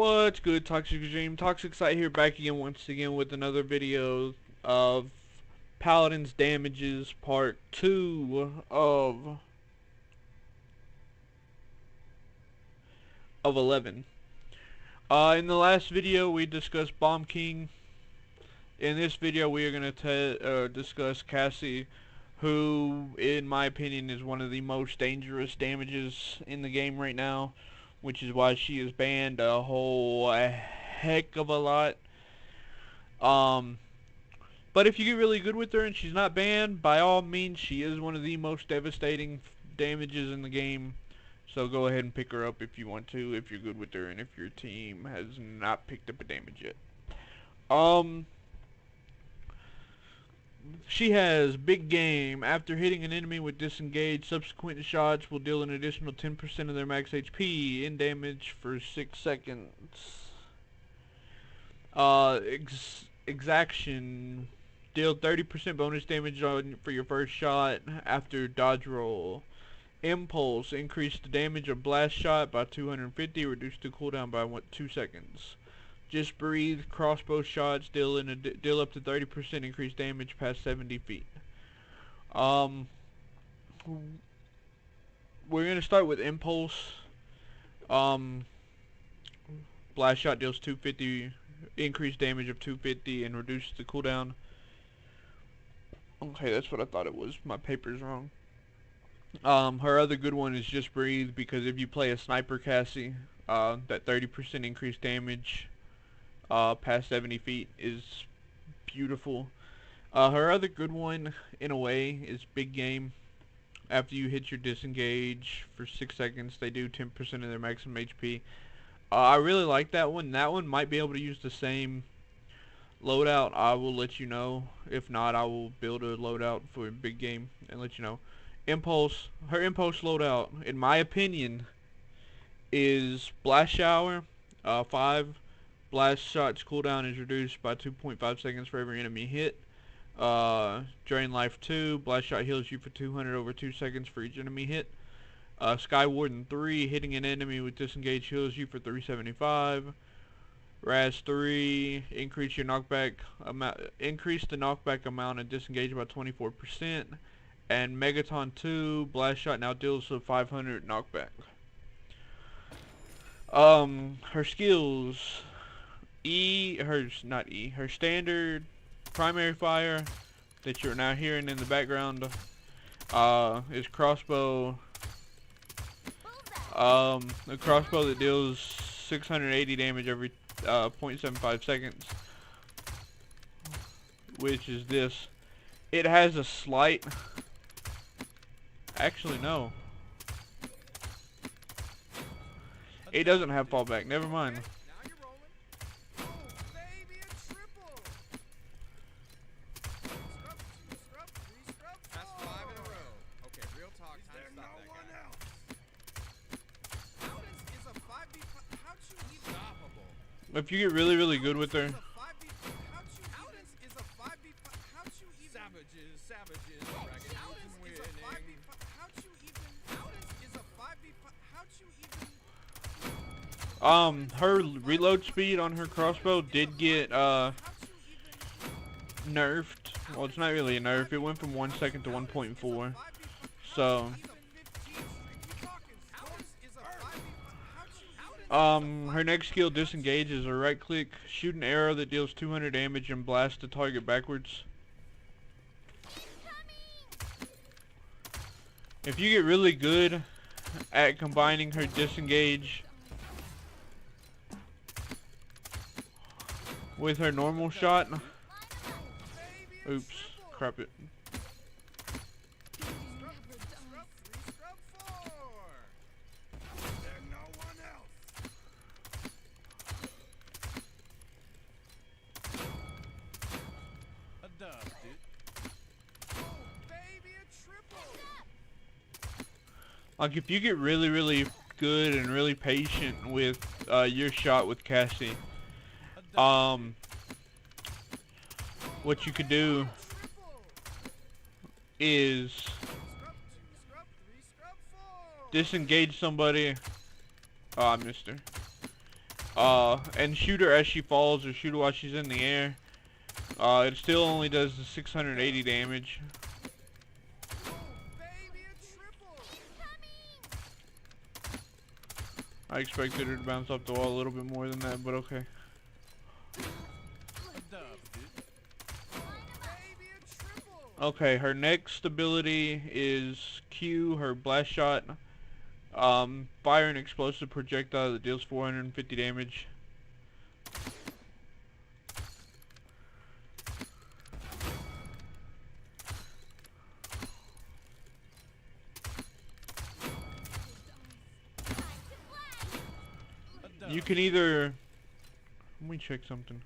What's good, Toxic Regime? ToxicSight here, back again once again with another video of Paladins Damages Part 2 of 11. In the last video we discussed Bomb King. In this video we are going to discuss Cassie, who in my opinion is one of the most dangerous damages in the game right now, which is why she is banned a whole heck of a lot. But if you get really good with her and she's not banned, by all means she is one of the most devastating damages in the game. So go ahead and pick her up if you want to, if you're good with her and if your team has not picked up a damage yet. She has big game. After hitting an enemy with disengage, subsequent shots will deal an additional 10% of their max HP in damage for 6 seconds. Exaction. Deal 30% bonus damage for your first shot after dodge roll. Impulse. Increase the damage of blast shot by 250. Reduce the cooldown by 2 seconds. Just breathe. Crossbow shots deal up to 30% increased damage past 70 feet. We're gonna start with Impulse. Blast shot deals 250 increased damage of 250 and reduces the cooldown. Okay, that's what I thought it was. My paper's wrong. Her other good one is Just Breathe, because if you play a sniper Cassie, that 30% increased damage past 70 feet is beautiful. Her other good one, in a way, is Big Game. After you hit your disengage for 6 seconds, they do 10% of their maximum HP. I really like that one. That one might be able to use the same loadout. I will let you know. If not, I will build a loadout for Big Game and let you know. Impulse. Her Impulse loadout, in my opinion, is Blast Shower, 5. Blast shots cooldown is reduced by 2.5 seconds for every enemy hit. Drain life 2. Blast shot heals you for 200 over 2 seconds for each enemy hit. Sky Warden 3. Hitting an enemy with disengage heals you for 375. Raz 3. Increase your knockback amount. Increase the knockback amount and disengage by 24%. And Megaton 2. Blast shot now deals a 500 knockback. Her skills. Her standard primary fire that you're now hearing in the background is crossbow. A crossbow that deals 680 damage every 0.75 seconds, which is this. It has a slight, actually no, it doesn't have fallback, never mind. If you get really good with her, her reload speed on her crossbow did get nerfed. Well, it's not really a nerf. It went from 1 second to 1.4. So her next skill, Disengage, is a right click, shoot an arrow that deals 200 damage and blast the target backwards. If you get really good at combining her Disengage with her normal shot, oops, crap it. Like, if you get really good and really patient with your shot with Cassie, what you could do is disengage somebody. Oh, I missed her. And shoot her as she falls or shoot her while she's in the air. It still only does the 680 damage. I expected her to bounce off the wall a little bit more than that, but okay. Okay, her next ability is Q, her blast shot. Fire an explosive projectile that deals 450 damage. You can either... Let me check something.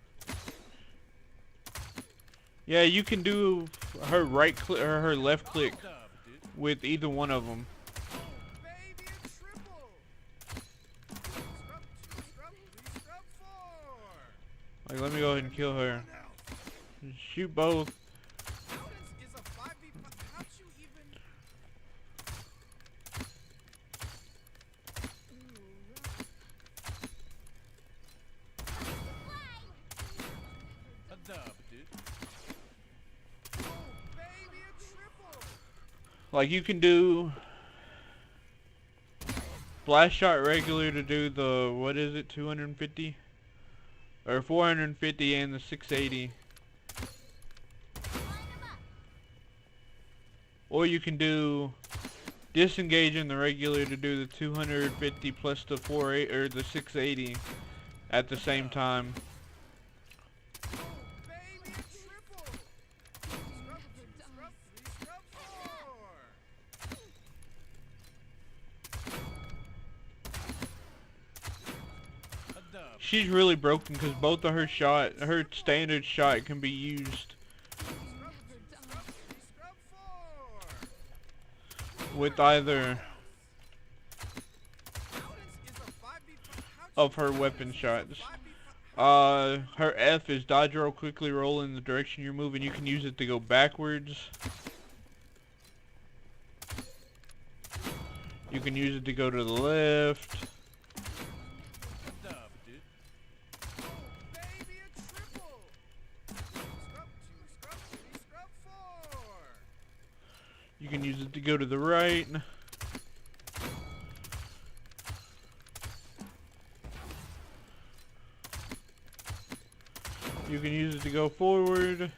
Yeah, you can do her right click or her left click with either one of them. Like, let me go ahead and kill her. Shoot both. Like, you can do blast shot regular to do the, what is it, 250? Or 450 and the 680. Or you can do disengage in the regular to do the 250 plus the 480 or the 680 at the same time. She's really broken because both of her standard shot can be used with either of her weapon shots. Her F is dodge roll, quickly roll in the direction you're moving. You can use it to go backwards. You can use it to go to the left. You can use it to go to the right. You can use it to go forward.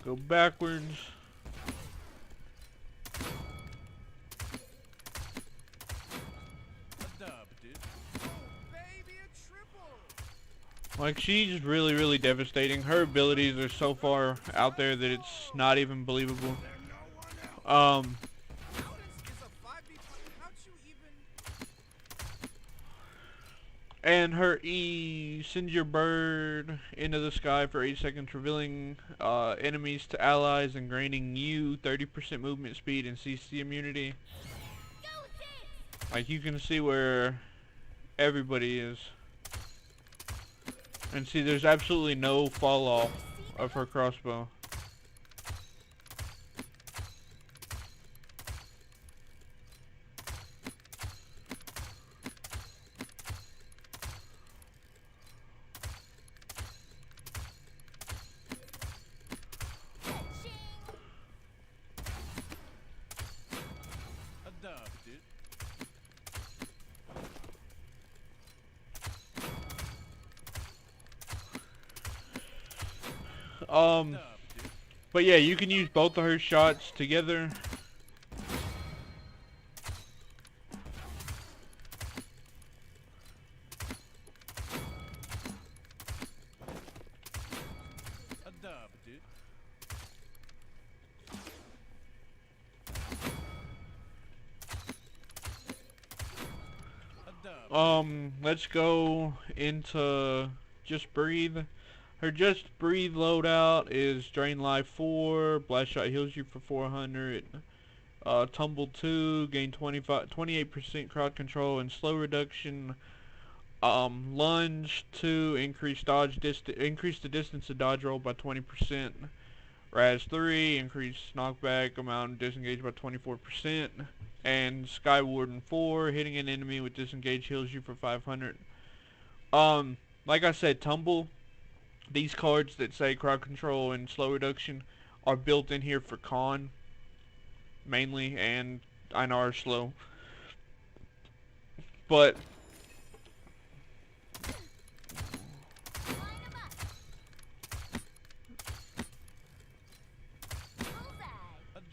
Go backwards. Like, she's really, really devastating. Her abilities are so far out there that it's not even believable. And her E sends your bird into the sky for 8 seconds, revealing enemies to allies and granting you 30% movement speed and CC immunity. Like, you can see where everybody is. And see, there's absolutely no fall off of her crossbow. But yeah, you can use both of her shots together. Let's go into Just Breathe. Her Just Breathe loadout is Drain Life 4, Blast Shot heals you for 400, Tumble 2, gain 28% crowd control and slow reduction, Lunge 2, increase the distance of dodge roll by 20%, Raz 3, increased knockback amount disengaged by 24%. And Sky Warden 4, hitting an enemy with disengage heals you for 500. Like I said, Tumble, these cards that say crowd control and slow reduction are built in here for con, mainly, and I know are slow. But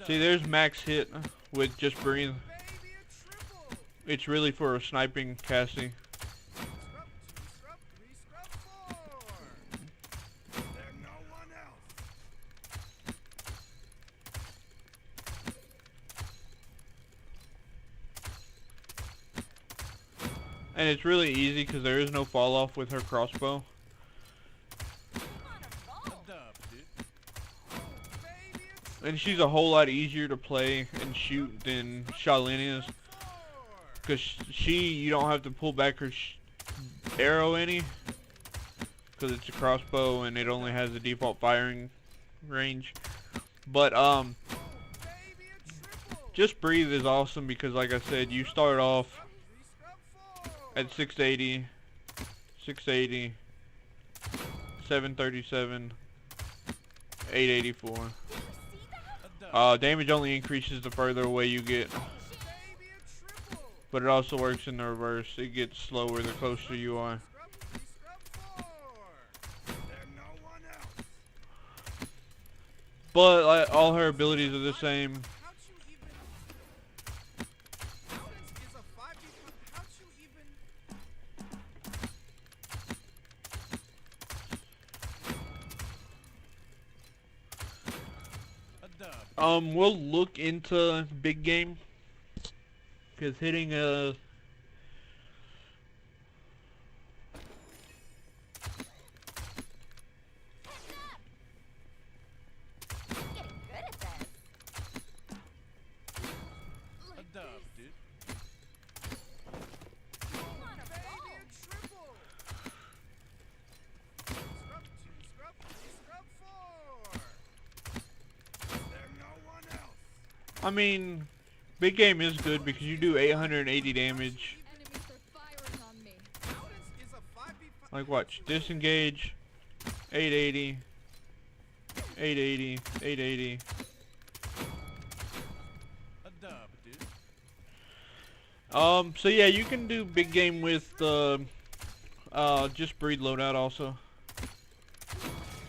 see, there's max hit with just breathe. It's really for a sniping Cassie. And it's really easy because there is no fall off with her crossbow. And she's a whole lot easier to play and shoot than Shaolin is. Because you don't have to pull back her arrow any. Because it's a crossbow and it only has a default firing range. But, just breathe is awesome because, like I said, you start off at 680, 680, 737, 884. Damage only increases the further away you get, but it also works in the reverse. It gets slower the closer you are. But like, all her abilities are the same. We'll look into big game, because hitting a I mean, big game is good because you do 880 damage. Like watch, disengage, 880, 880, 880. So yeah, you can do big game with just breed loadout also,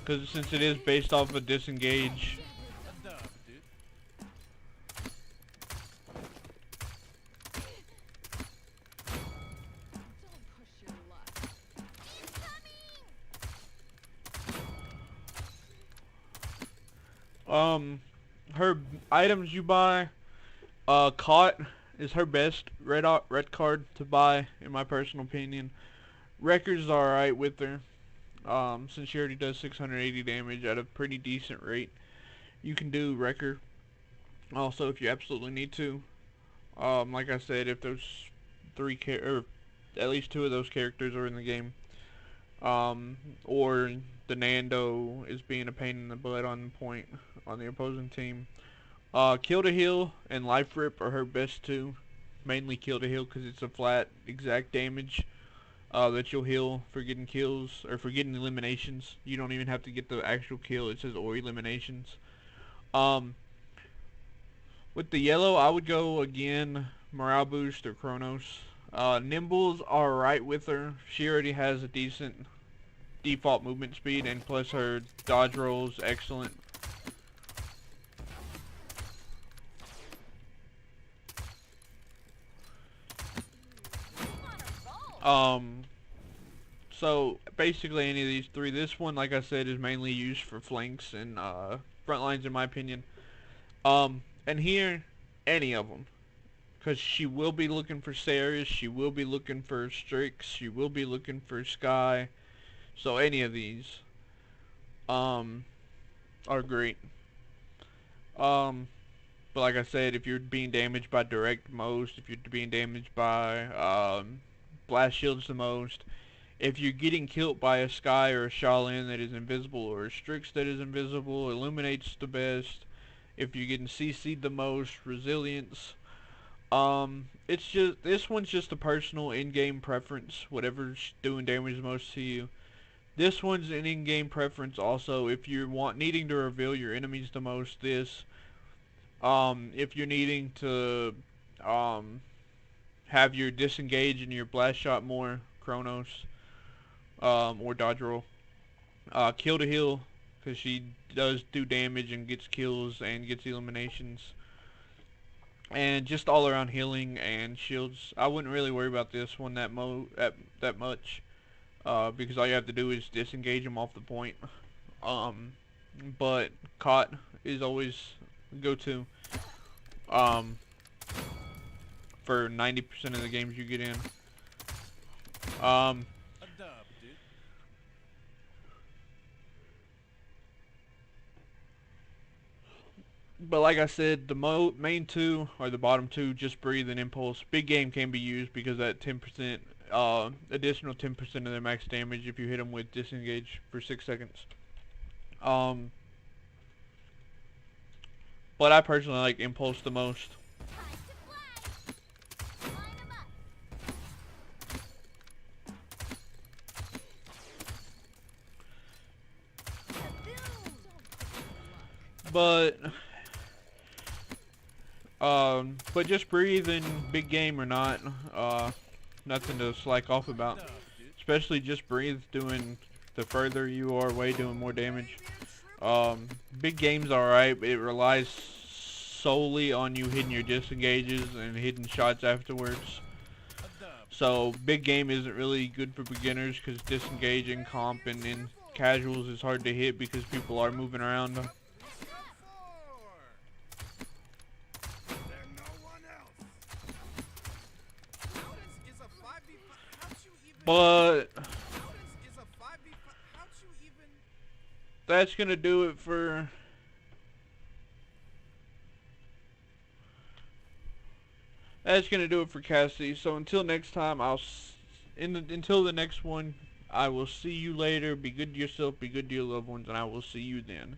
because since it is based off of disengage. Her items you buy, caught is her best red card to buy, in my personal opinion. Wrecker's alright with her, since she already does 680 damage at a pretty decent rate. You can do Wrecker also if you absolutely need to. Like I said, if those or at least 2 of those characters are in the game, or the Nando is being a pain in the butt on point on the opposing team. Kill to heal and life rip are her best 2. Mainly kill to heal because it's a flat exact damage that you'll heal for getting kills or for getting eliminations. You don't even have to get the actual kill. It says or eliminations. With the yellow, I would go again morale boost or Chronos. Nimble's alright with her. She already has a decent default movement speed, and plus her dodge rolls excellent. So basically any of these 3. This one, like I said, is mainly used for flanks and front lines, in my opinion. And here, any of them, because she will be looking for Ceres, she will be looking for Strix, she will be looking for Sky. So any of these are great. But like I said, if you're being damaged by direct most, if you're being damaged by blast shields the most, If you're getting killed by a Sky or a Shaolin that is invisible, or a Strix that is invisible, Illuminate's the best. If you're getting CC'd the most, Resilience. It's just, this one's just a personal in-game preference, whatever's doing damage the most to you. This one's an in-game preference also. If you're needing to reveal your enemies the most, this. If you're needing to have your disengage and your blast shot more, Chronos, or dodge roll. Kill to heal, because she does do damage and gets kills and gets eliminations. And just all around healing and shields. I wouldn't really worry about this one that much, because all you have to do is disengage them off the point. But caught is always go-to for 90% of the games you get in. But like I said, the main two, or the bottom two, just breathe and impulse. Big game can be used because that 10%, additional 10% of their max damage if you hit them with disengage for 6 seconds. But I personally like impulse the most. But just breathe in big game or not, nothing to slack off about. Especially just breathe doing, the further you are away, doing more damage. Big game's alright, but it relies solely on you hitting your disengages and hitting shots afterwards. So big game isn't really good for beginners, because disengage in comp and in casuals is hard to hit because people are moving around. But that's gonna do it for Cassie. So until next time, until the next one, I will see you later. Be good to yourself, be good to your loved ones, and I will see you then.